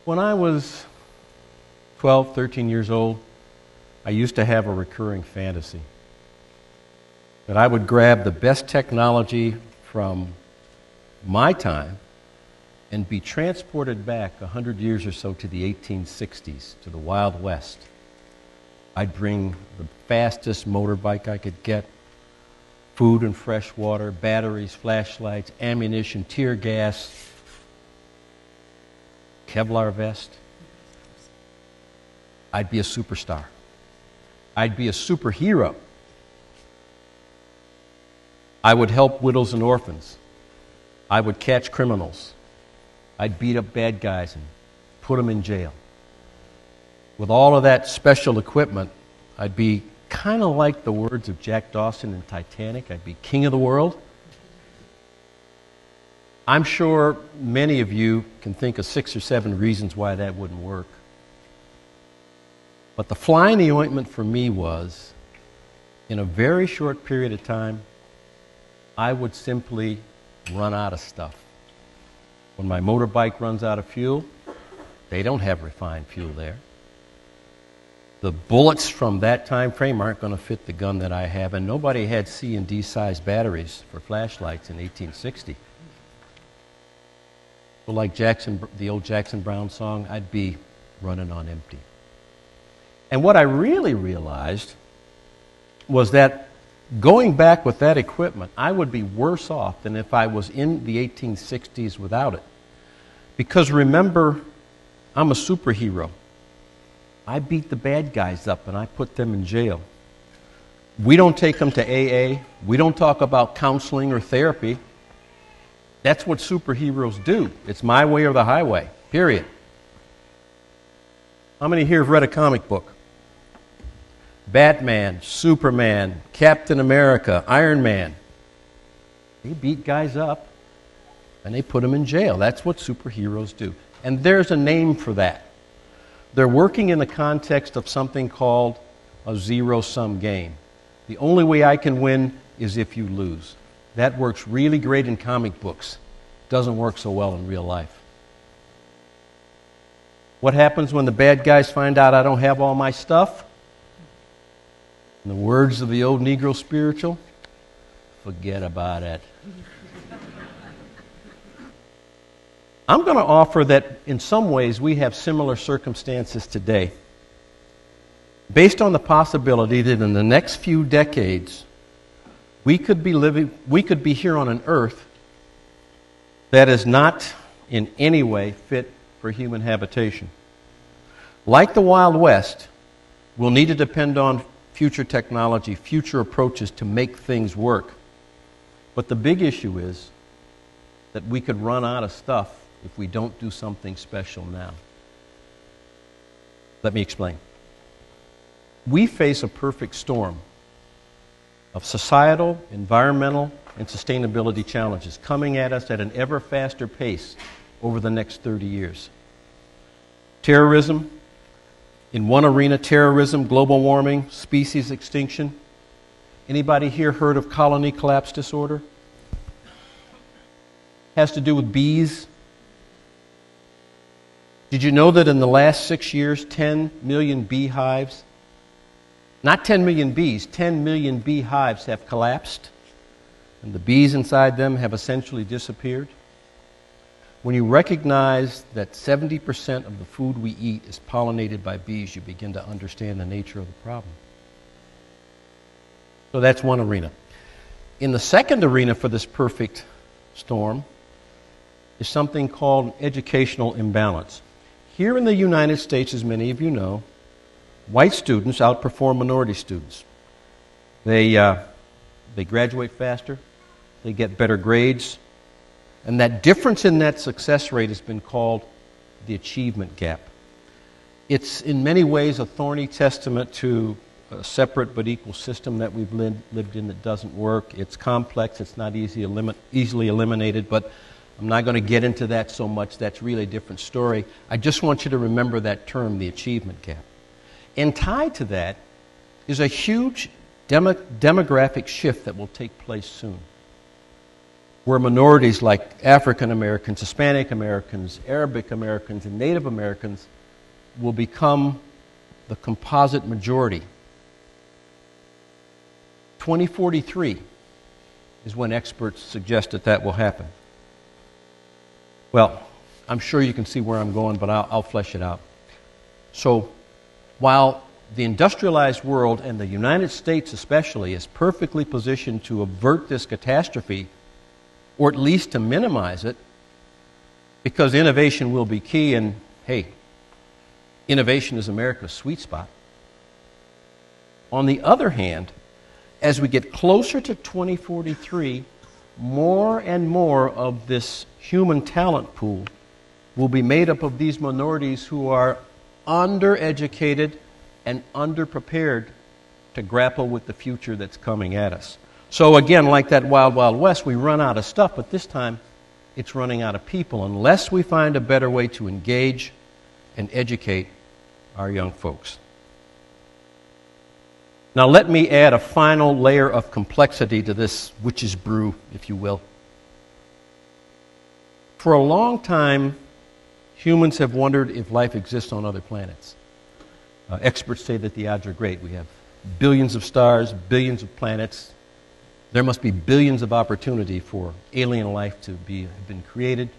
When I was 12, 13 years old, I used to have a recurring fantasy that I would grab the best technology from my time and be transported back 100 years or so to the 1860s, to the Wild West. I'd bring the fastest motorbike I could get, food and fresh water, batteries, flashlights, ammunition, tear gas, Kevlar vest. I'd be a superstar. I'd be a superhero. I would help widows and orphans. I would catch criminals. I'd beat up bad guys and put them in jail. With all of that special equipment, I'd be kind of like the words of Jack Dawson in Titanic. I'd be king of the world. I'm sure many of you can think of 6 or 7 reasons why that wouldn't work. But the fly in the ointment for me was, in a very short period of time, I would simply run out of stuff. When my motorbike runs out of fuel, they don't have refined fuel there. The bullets from that time frame aren't going to fit the gun that I have, and nobody had C and D size batteries for flashlights in 1860. So like the old Jackson Browne song, I'd be running on empty. And what I really realized was that going back with that equipment, I would be worse off than if I was in the 1860s without it. Because remember, I'm a superhero. I beat the bad guys up and I put them in jail. We don't take them to AA. We don't talk about counseling or therapy. That's what superheroes do. It's my way or the highway, period. How many here have read a comic book? Batman, Superman, Captain America, Iron Man. They beat guys up and they put them in jail. That's what superheroes do. And there's a name for that. They're working in the context of something called a zero-sum game. The only way I can win is if you lose. That works really great in comic books. Doesn't work so well in real life. What happens when the bad guys find out I don't have all my stuff? In the words of the old Negro spiritual, forget about it. I'm going to offer that in some ways we have similar circumstances today, based on the possibility that in the next few decades we could be here on an earth that is not in any way fit for human habitation. Like the Wild West, we'll need to depend on future technology, future approaches to make things work. But the big issue is that we could run out of stuff if we don't do something special now. Let me explain. We face a perfect storm of societal, environmental, and sustainability challenges coming at us at an ever faster pace over the next 30 years. Terrorism, in one arena, terrorism, global warming, species extinction. Anybody here heard of colony collapse disorder? Has to do with bees. Did you know that in the last 6 years, 10 million beehives, not 10 million bees, 10 million beehives have collapsed, and the bees inside them have essentially disappeared? When you recognize that 70% of the food we eat is pollinated by bees, you begin to understand the nature of the problem. So that's one arena. In the second arena for this perfect storm is something called educational imbalance. Here in the United States, as many of you know, white students outperform minority students. They graduate faster, they get better grades, and that difference in that success rate has been called the achievement gap. It's in many ways a thorny testament to a separate but equal system that we've lived in that doesn't work. It's complex, it's not easily eliminated, but I'm not going to get into that so much. That's really a different story. I just want you to remember that term, the achievement gap. And tied to that is a huge demographic shift that will take place soon. where minorities like African Americans, Hispanic Americans, Arabic Americans, and Native Americans will become the composite majority. 2043 is when experts suggest that that will happen. Well, I'm sure you can see where I'm going, but I'll flesh it out. So, while the industrialized world, and the United States especially, is perfectly positioned to avert this catastrophe, or at least to minimize it, because innovation will be key, and hey, innovation is America's sweet spot. On the other hand, as we get closer to 2043, more and more of this human talent pool will be made up of these minorities who are undereducated and underprepared to grapple with the future that's coming at us. So again, like that Wild Wild West, we run out of stuff, but this time it's running out of people unless we find a better way to engage and educate our young folks. Now let me add a final layer of complexity to this witch's brew, if you will. For a long time, humans have wondered if life exists on other planets. Experts say that the odds are great. We have billions of stars, billions of planets. There must be billions of opportunity for alien life to have been created,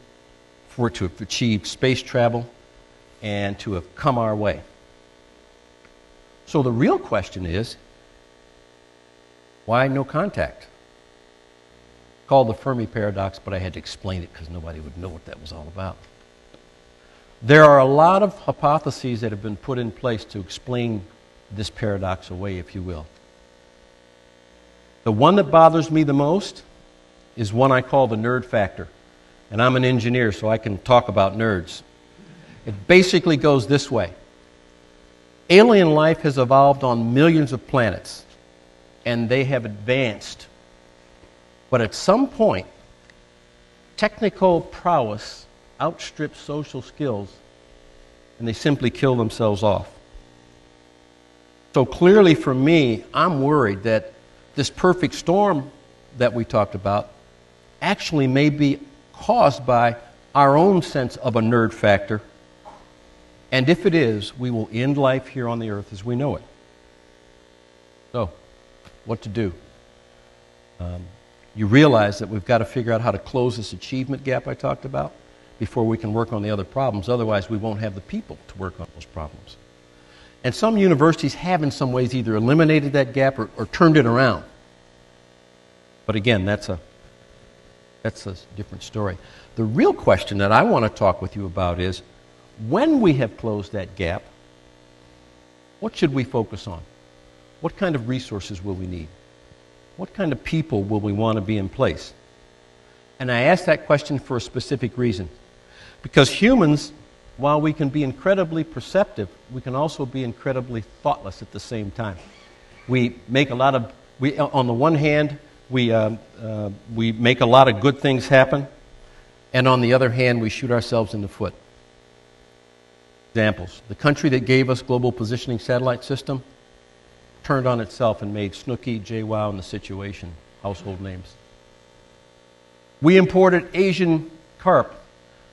for it to have achieved space travel, and to have come our way. So the real question is, why no contact? Called the Fermi paradox, but I had to explain it because nobody would know what that was all about. There are a lot of hypotheses that have been put in place to explain this paradox away, if you will. The one that bothers me the most is one I call the nerd factor. And I'm an engineer, so I can talk about nerds. It basically goes this way. Alien life has evolved on millions of planets, and they have advanced. But at some point, technical prowess outstrips social skills, and they simply kill themselves off. So clearly for me, I'm worried that this perfect storm that we talked about actually may be caused by our own sense of a nerd factor. And if it is, we will end life here on the earth as we know it. So, what to do? You realize that we've got to figure out how to close this achievement gap I talked about before we can work on the other problems. Otherwise, we won't have the people to work on those problems. And some universities have in some ways either eliminated that gap or turned it around. But again, that's a different story. The real question that I want to talk with you about is, when we have closed that gap, what should we focus on? What kind of resources will we need? What kind of people will we want to be in place? And I ask that question for a specific reason. Because humans, while we can be incredibly perceptive, we can also be incredibly thoughtless at the same time. We make a lot of, on the one hand, we make a lot of good things happen, and on the other hand, we shoot ourselves in the foot. Examples. The country that gave us global positioning satellite system turned on itself and made Snooki, JWoww, and The Situation household names. We imported Asian carp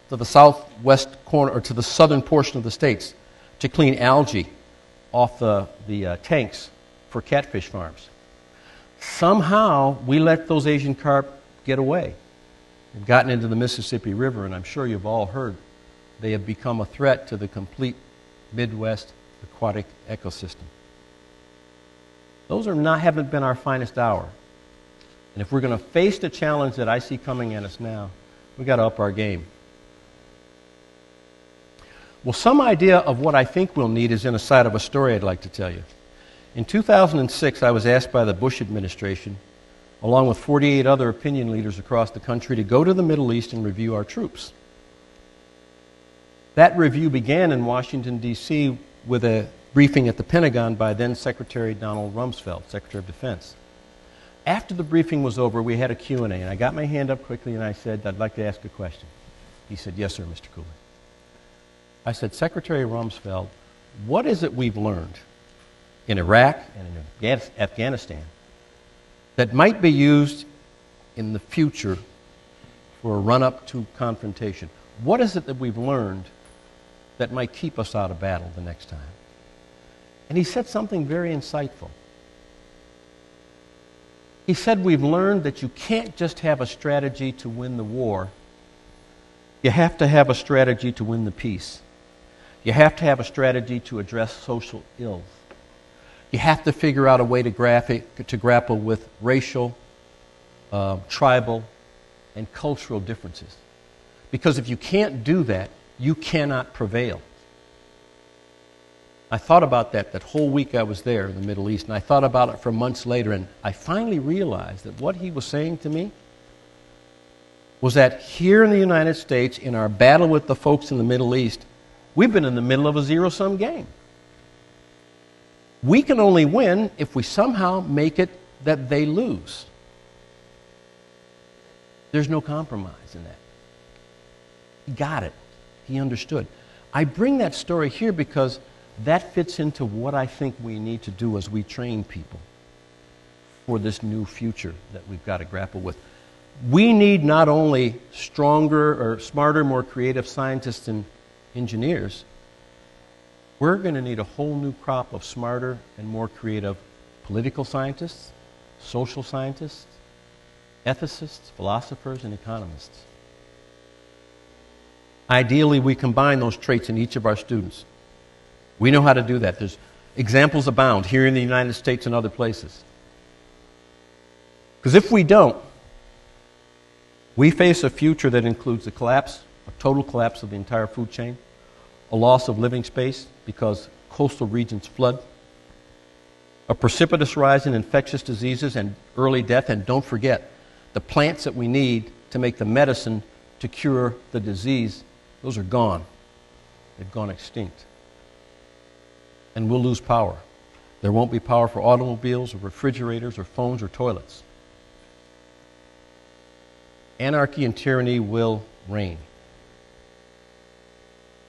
to the southwest corner, or to the southern portion of the states, to clean algae off the tanks for catfish farms. Somehow, we let those Asian carp get away. They've gotten into the Mississippi River, and I'm sure you've all heard they have become a threat to the complete Midwest aquatic ecosystem. Those haven't been our finest hour. And if we're going to face the challenge that I see coming at us now, we've got to up our game. Well, some idea of what I think we'll need is in a side of a story I'd like to tell you. In 2006, I was asked by the Bush administration, along with 48 other opinion leaders across the country, to go to the Middle East and review our troops. That review began in Washington, D.C. with a briefing at the Pentagon by then Secretary Donald Rumsfeld, Secretary of Defense. After the briefing was over, we had a Q&A, and I got my hand up quickly and I said, I'd like to ask a question. He said, yes, sir, Mr. Cooley. I said, Secretary Rumsfeld, what is it we've learned in Iraq and in Afghanistan that might be used in the future or a run-up to confrontation. What is it that we've learned that might keep us out of battle the next time? And he said something very insightful. He said, we've learned that you can't just have a strategy to win the war. You have to have a strategy to win the peace. You have to have a strategy to address social ills. You have to figure out a way to grapple with racial, tribal, and cultural differences. Because if you can't do that, you cannot prevail. I thought about that whole week I was there in the Middle East, and I thought about it for months later, and I finally realized that what he was saying to me was that here in the United States, in our battle with the folks in the Middle East, we've been in the middle of a zero-sum game. We can only win if we somehow make it that they lose. There's no compromise in that. He got it. He understood. I bring that story here because that fits into what I think we need to do as we train people for this new future that we've got to grapple with. We need not only stronger or smarter, more creative scientists and engineers, we're going to need a whole new crop of smarter and more creative political scientists, social scientists, ethicists, philosophers, and economists. Ideally, we combine those traits in each of our students. We know how to do that. There's examples abound here in the United States and other places. Because if we don't, we face a future that includes a total collapse of the entire food chain, a loss of living space because coastal regions flood, a precipitous rise in infectious diseases and early death, and don't forget, the plants that we need to make the medicine to cure the disease, those are gone. They've gone extinct. And we'll lose power. There won't be power for automobiles or refrigerators or phones or toilets. Anarchy and tyranny will reign.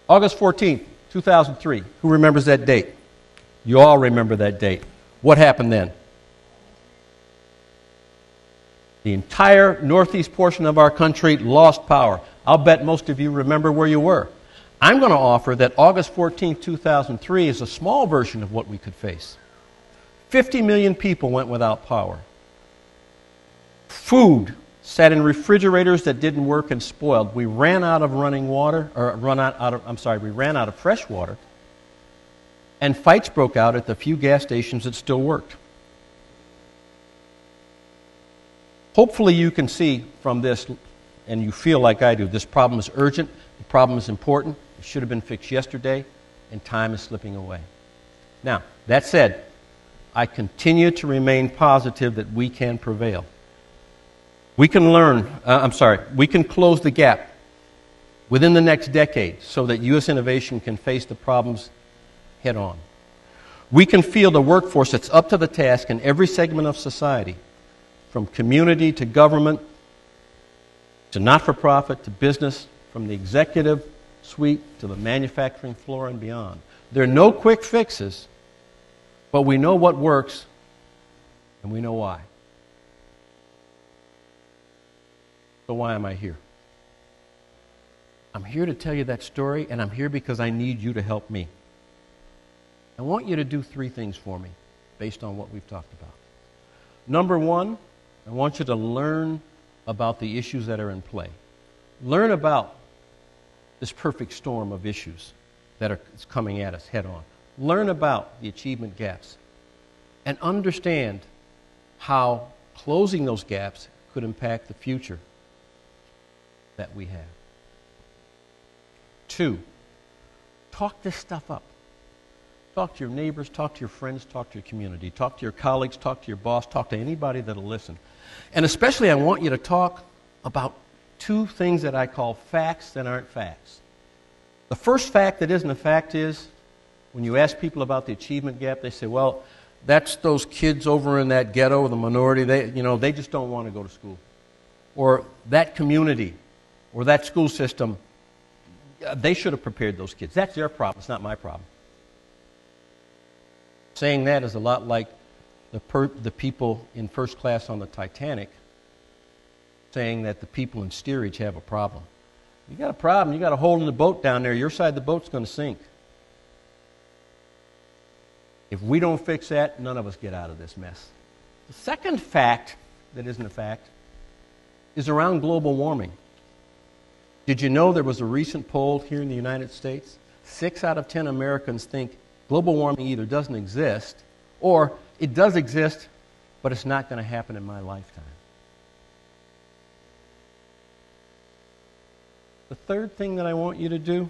August 14th, 2003. Who remembers that date? You all remember that date. What happened then? The entire northeast portion of our country lost power. I'll bet most of you remember where you were. I'm going to offer that August 14, 2003 is a small version of what we could face. 50 million people went without power. Food sat in refrigerators that didn't work and spoiled. We ran out of running water, we ran out of fresh water, and fights broke out at the few gas stations that still worked. Hopefully you can see from this, and you feel like I do, this problem is urgent, the problem is important, it should have been fixed yesterday, and time is slipping away. Now, that said, I continue to remain positive that we can prevail. We can we can close the gap within the next decade so that U.S. innovation can face the problems head on. We can field a workforce that's up to the task in every segment of society, from community to government, to not-for-profit, to business, from the executive suite to the manufacturing floor and beyond. There are no quick fixes, but we know what works, and we know why. So why am I here? I'm here to tell you that story, and I'm here because I need you to help me. I want you to do 3 things for me based on what we've talked about. Number 1, I want you to learn about the issues that are in play. Learn about this perfect storm of issues that are coming at us head on. Learn about the achievement gaps and understand how closing those gaps could impact the future that we have. 2, talk this stuff up. Talk to your neighbors, talk to your friends, talk to your community, talk to your colleagues, talk to your boss, talk to anybody that'll listen. And especially I want you to talk about 2 things that I call facts that aren't facts. The first fact that isn't a fact is when you ask people about the achievement gap, they say, well, that's those kids over in that ghetto, the minority, they just don't want to go to school. Or that community, or that school system, they should have prepared those kids. That's their problem. It's not my problem. Saying that is a lot like the people in first class on the Titanic saying that the people in steerage have a problem. You got a problem. You got a hole in the boat down there. Your side of the boat's going to sink. If we don't fix that, none of us get out of this mess. The second fact that isn't a fact is around global warming. Did you know there was a recent poll here in the United States? 6 out of 10 Americans think global warming either doesn't exist or it does exist, but it's not going to happen in my lifetime. The third thing that I want you to do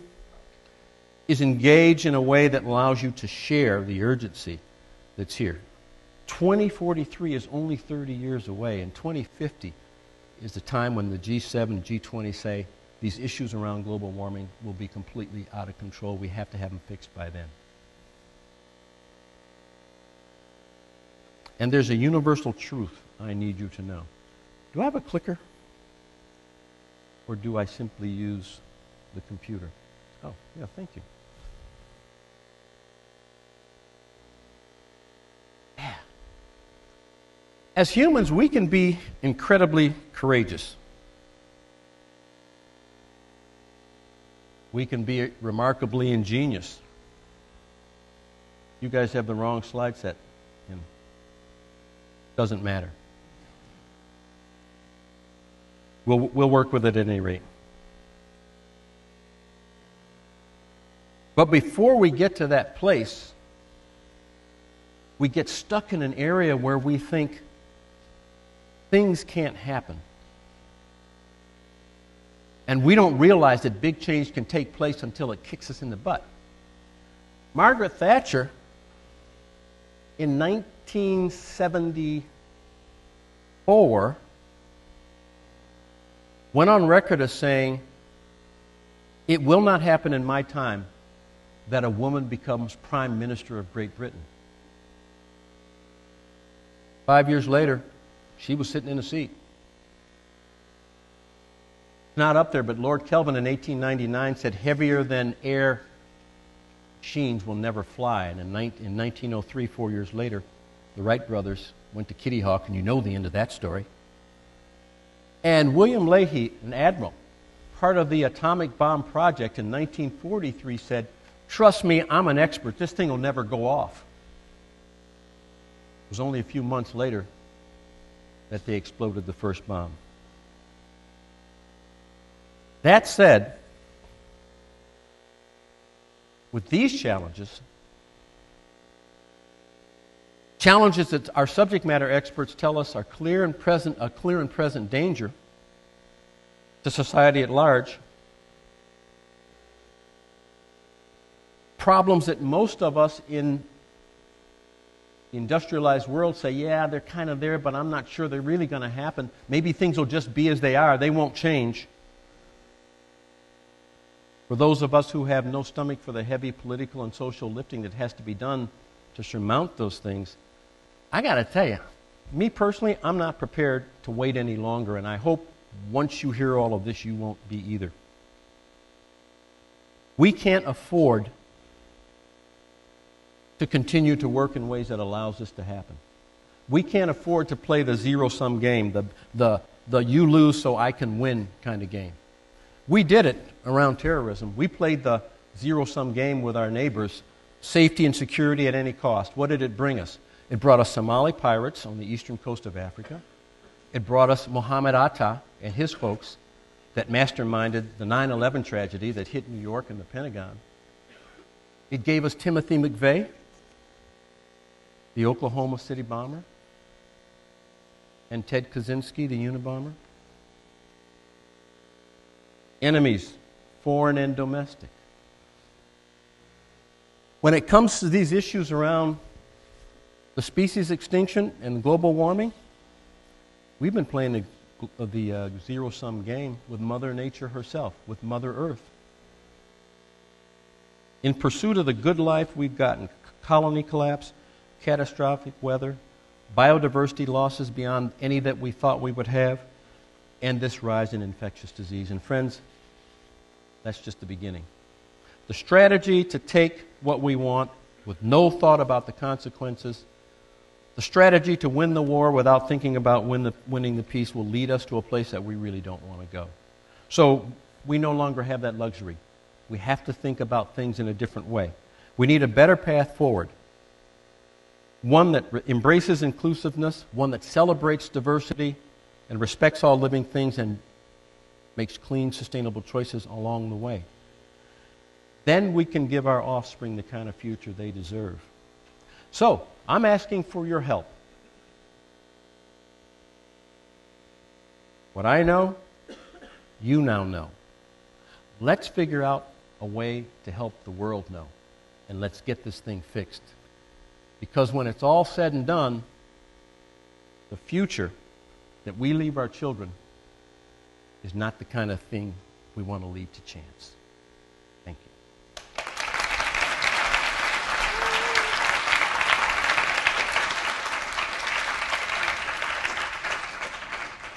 is engage in a way that allows you to share the urgency that's here. 2043 is only 30 years away, and 2050 is the time when the G7, G20 say these issues around global warming will be completely out of control. We have to have them fixed by then. And there's a universal truth I need you to know. Do I have a clicker? Or do I simply use the computer? Oh, yeah, thank you. Yeah. As humans, we can be incredibly courageous. We can be remarkably ingenious. You guys have the wrong slide set in. Doesn't matter. We'll work with it at any rate. But before we get to that place, we get stuck in an area where we think things can't happen. And we don't realize that big change can take place until it kicks us in the butt. Margaret Thatcher, in 1974, went on record as saying, "It will not happen in my time that a woman becomes Prime Minister of Great Britain." 5 years later, she was sitting in a seat. Not up there, but Lord Kelvin in 1899 said heavier than air machines will never fly. And in 1903, 4 years later, the Wright brothers went to Kitty Hawk, and you know the end of that story. And William Leahy, an admiral, part of the atomic bomb project in 1943, said, "Trust me, I'm an expert. This thing will never go off." It was only a few months later that they exploded the first bomb. That said, with these challenges that our subject matter experts tell us are a clear and present danger to society at large, problems that most of us in the industrialized world say, yeah, they're kind of there, but I'm not sure they're really going to happen. Maybe things will just be as they are. They won't change. For those of us who have no stomach for the heavy political and social lifting that has to be done to surmount those things, I got to tell you, me personally, I'm not prepared to wait any longer, and I hope once you hear all of this, you won't be either. We can't afford to continue to work in ways that allows this to happen. We can't afford to play the zero-sum game, the you lose so I can win kind of game. We did it around terrorism. We played the zero-sum game with our neighbors, safety and security at any cost. What did it bring us? It brought us Somali pirates on the eastern coast of Africa. It brought us Mohammed Atta and his folks that masterminded the 9/11 tragedy that hit New York and the Pentagon. It gave us Timothy McVeigh, the Oklahoma City bomber, and Ted Kaczynski, the Unabomber. Enemies, foreign and domestic. When it comes to these issues around the species extinction and global warming, we've been playing the zero-sum game with Mother Nature herself, with Mother Earth. In pursuit of the good life, we've gotten colony collapse, catastrophic weather, biodiversity losses beyond any that we thought we would have, and this rise in infectious disease. And friends, that's just the beginning. The strategy to take what we want with no thought about the consequences The strategy to win the war without thinking about winning the peace will lead us to a place that we really don't want to go. So we no longer have that luxury. We have to think about things in a different way. We need a better path forward. One that embraces inclusiveness, one that celebrates diversity and respects all living things and makes clean, sustainable choices along the way. Then we can give our offspring the kind of future they deserve. So, I'm asking for your help. What I know, you now know. Let's figure out a way to help the world know. And let's get this thing fixed. Because when it's all said and done, the future that we leave our children is not the kind of thing we want to leave to chance.